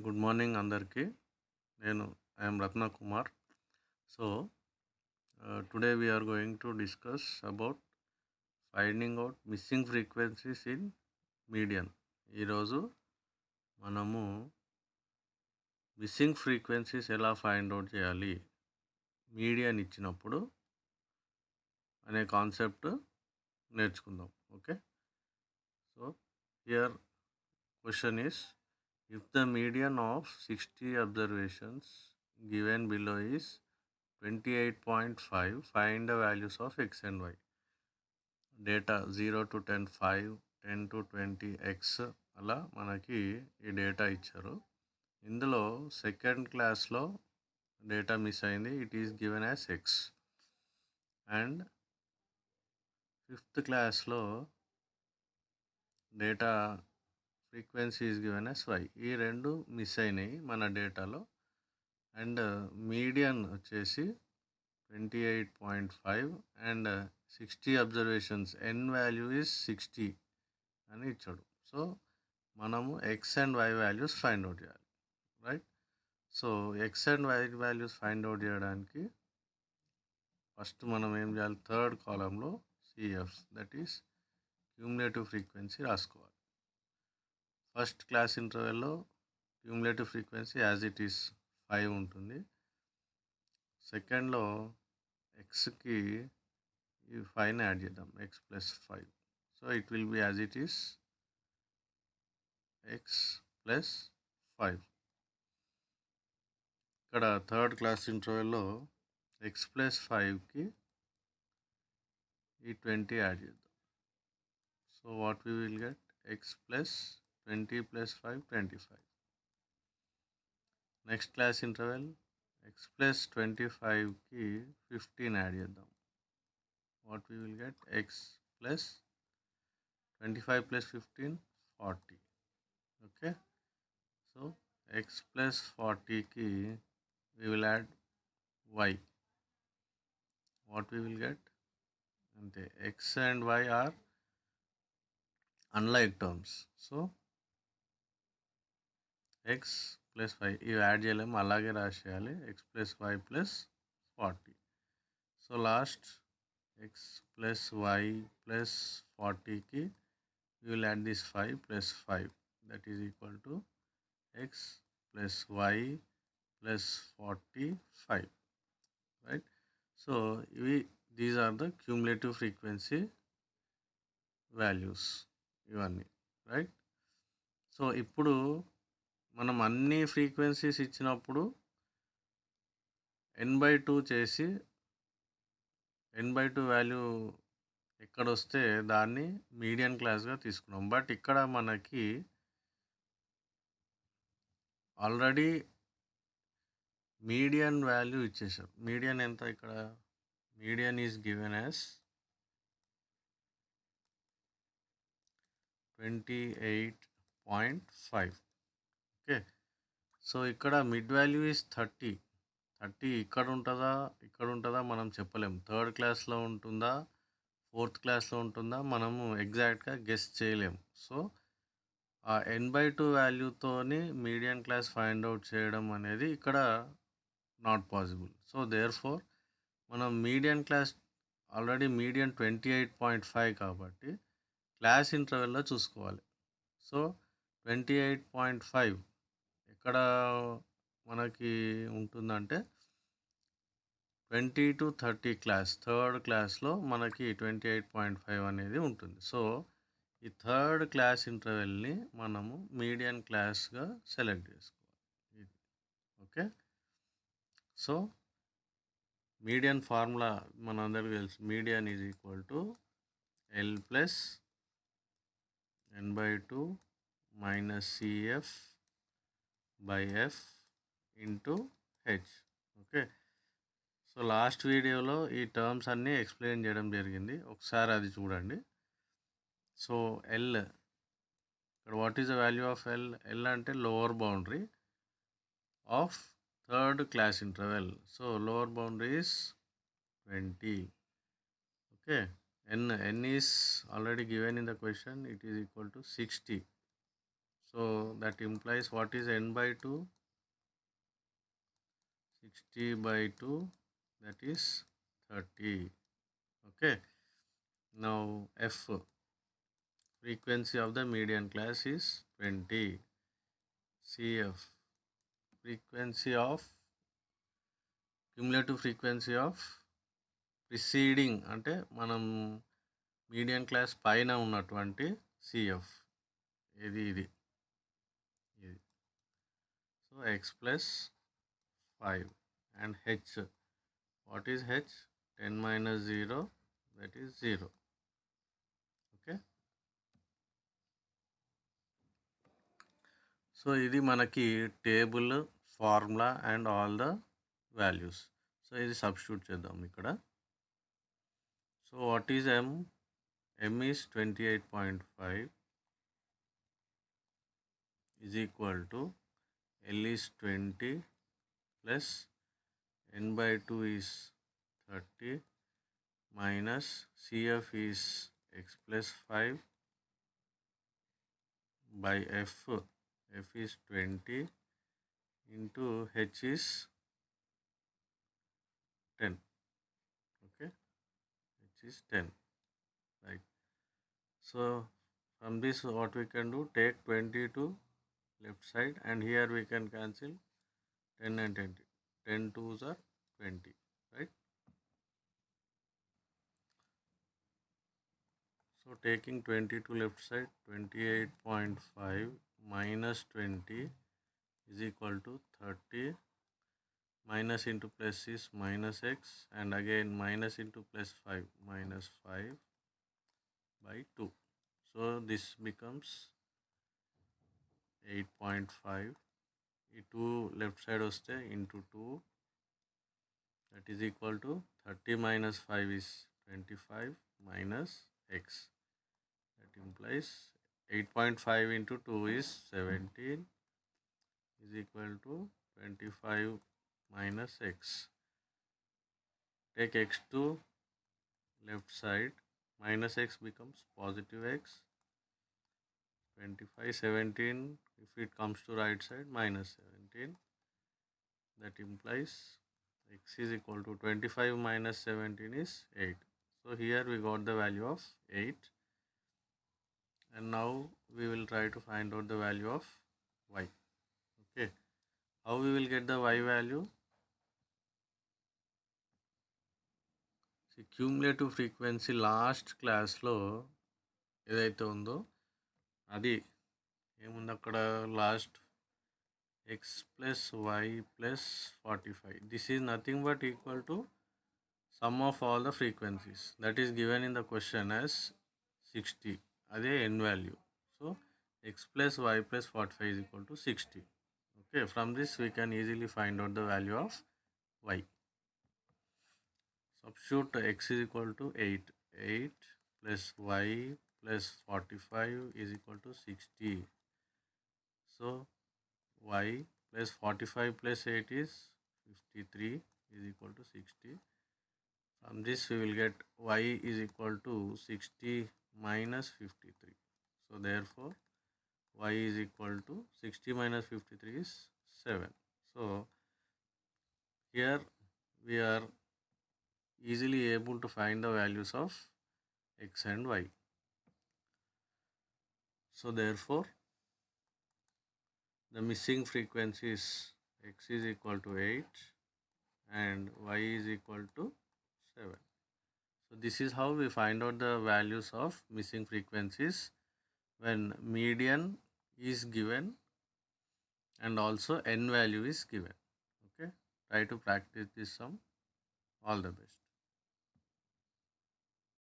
Good morning అందరికీ. నేను I'm Ratna Kumar. So today we are going to discuss about finding out missing frequencies in median. ఈరోజు మనము missing frequencies ఎలా find out చేయాలి median ఇచ్చినప్పుడు అనే కాన్సెప్ట్ నేర్చుకుందాం. Okay, so here question is, if the median of 60 observations given below is 28.5, find the values of x and y. Data 0 to 10 5, 10 to 20 x అలా మనకి ఈ డేటా ఇచ్చారు. ఇందులో సెకండ్ క్లాస్లో డేటా మిస్ అయింది, it is given as X. And fifth క్లాస్లో data frequency is given as Y. ఈ రెండు మిస్ అయినాయి మన డేటాలో. అండ్ మీడియన్ వచ్చేసి 28.5 and 60 observations, N value is 60 అని ఇచ్చాడు. సో మనము X and Y values find out చేయాలి, right? So X and Y values find out చేయడానికి ఫస్ట్ మనం ఏం చేయాలి, థర్డ్ కాలంలో CF, that is cumulative frequency రాసుకోవాలి. ఫస్ట్ క్లాస్ ఇంటర్వెల్లో cumulative frequency as it is 5 ఉంటుంది. సెకండ్లో ఎక్స్కి ఈ 5ని యాడ్ చేద్దాం, X plus 5. So it will be as it is X plus 5. ఇక్కడ థర్డ్ క్లాస్ ఇంటర్వెల్లో ఎక్స్ ప్లస్ 5కి ఈ 20 యాడ్ చేద్దాం. So what we will get, X plus 20 plus 5 25. Next class interval X plus 25కి 15 యాడ్ చేద్దాం. What we will get, X plus 25 plus 15 40. Okay, so X plus 40కి we will add Y. What we will get, అంటే X and Y are unlike terms. So X plus Y ఇవి add చేయలేము, అలాగే రాసేయాలి, X plus Y plus 40. So last X plus Y plus 40కి we will add this 5 plus 5, that is equal to x plus y plus 45, right? So these are the cumulative frequency values ఇవన్నీ, right? So ఇప్పుడు మనం అన్ని frequencies ఇచ్చినప్పుడు n/2 చేసి n/2 value ఎక్కడ వస్తే దాన్ని మీడియన్ క్లాస్గా తీసుకున్నాం. బట్ ఇక్కడ మనకి ఆల్రెడీ మీడియన్ వాల్యూ ఇచ్చేసారు. మీడియన్ ఎంత ఇక్కడ, median is given as 28.5. Okay, so ఇక్కడ మిడ్ వాల్యూ ఈజ్ 30. ఇక్కడ ఉంటుందా మనం చెప్పలేము. థర్డ్ క్లాస్లో ఉంటుందా, ఫోర్త్ క్లాస్లో ఉంటుందా, మనము ఎగ్జాక్ట్గా గెస్ చేయలేము. సో ఆ n/2 వాల్యూతోని మీడియన్ క్లాస్ ఫైండ్ అవుట్ చేయడం అనేది ఇక్కడ not possible. So therefore మనం మీడియన్ క్లాస్ ఆల్రెడీ మీడియన్ 28.5 కాబట్టి క్లాస్ ఇంటర్వెల్లో చూసుకోవాలి. సో 28.5 ఎక్కడ మనకి ఉంటుందంటే 20 to 30 క్లాస్, థర్డ్ క్లాస్లో మనకి 28.5 అనేది ఉంటుంది. సో ఈ థర్డ్ క్లాస్ ఇంటర్వెల్ని మనము మీడియన్ క్లాస్గా సెలెక్ట్ చేసుకోవాలి. ఓకే, సో మీడియన్ ఫార్ములా మనందరికీ తెలుసు, median is equal to L plus n/2 minus C F by F into H. Okay, so last వీడియోలో ఈ టర్మ్స్ అన్నీ ఎక్స్ప్లెయిన్ చేయడం జరిగింది, ఒకసారి అది చూడండి. సో ఎల్ ఇక్కడ what is the value of L? L అంటే lower boundary of third class interval. So lower boundary is 20. Okay, n is already given in the question, it is equal to 60. So that implies what is n by 2? 60 by 2, that is 30. Okay. Now F, frequency of the median class is 20. CF, frequency of cumulative frequency of preceding అంటే మనం median class పైన ఉన్నటువంటి CF ఇది ఇది so X plus 5 and H what is H 10 minus 0 that is 0. Okay, so ఇది మనకి table formula and all the values. So ఇది substitute చేద్దాం ఇక్కడ. So what is M? M is 28.5 is equal to L is 20 plus n by 2 is 30 minus CF is x plus 5 by F. F is 20 into H is 10. Okay, H is 10, right? So from this what we can do, take 20 to left side and here we can cancel 10 and 20. 10 2s are 20, right? So taking 20 to left side, 28.5 minus 20 is equal to 30. Minus into plus is minus x and again minus into plus 5 minus 5 by 2. So this becomes 8.5. 2 left side vaste into 2, that is equal to 30 minus 5 is 25 minus x. That implies 8.5 into 2 is 17 is equal to 25 minus x. Take x to left side, minus x becomes positive x. 25, 17, if it comes to right side, minus 17. That implies x is equal to 25 minus 17 is 8. So here we got the value of 8. And now we will try to find out the value of y. Okay, how we will get the y value? See, cumulative frequency last క్లాస్లో ఏదైతే ఉందో అది ఏముంది అక్కడ, last x plus y plus 45. This is nothing but equal to sum of all the frequencies that is given in the question as 60. అదే n value. So x plus y plus 45 is equal to 60. Okay, from this we can easily find out the value of y. Substitute x is equal to 8. 8 plus y plus 45 is equal to 60. So y plus 45 plus 8 is 53 is equal to 60. From this we will get y is equal to 60 minus 53. So therefore y is equal to 60 minus 53 is 7. So here we are easily able to find the values of x and y. So therefore the missing frequencies x is equal to 8 and y is equal to 7. So this is how we find out the values of missing frequencies when median is given and also n value is given. Okay, try to practice this sum. All the best.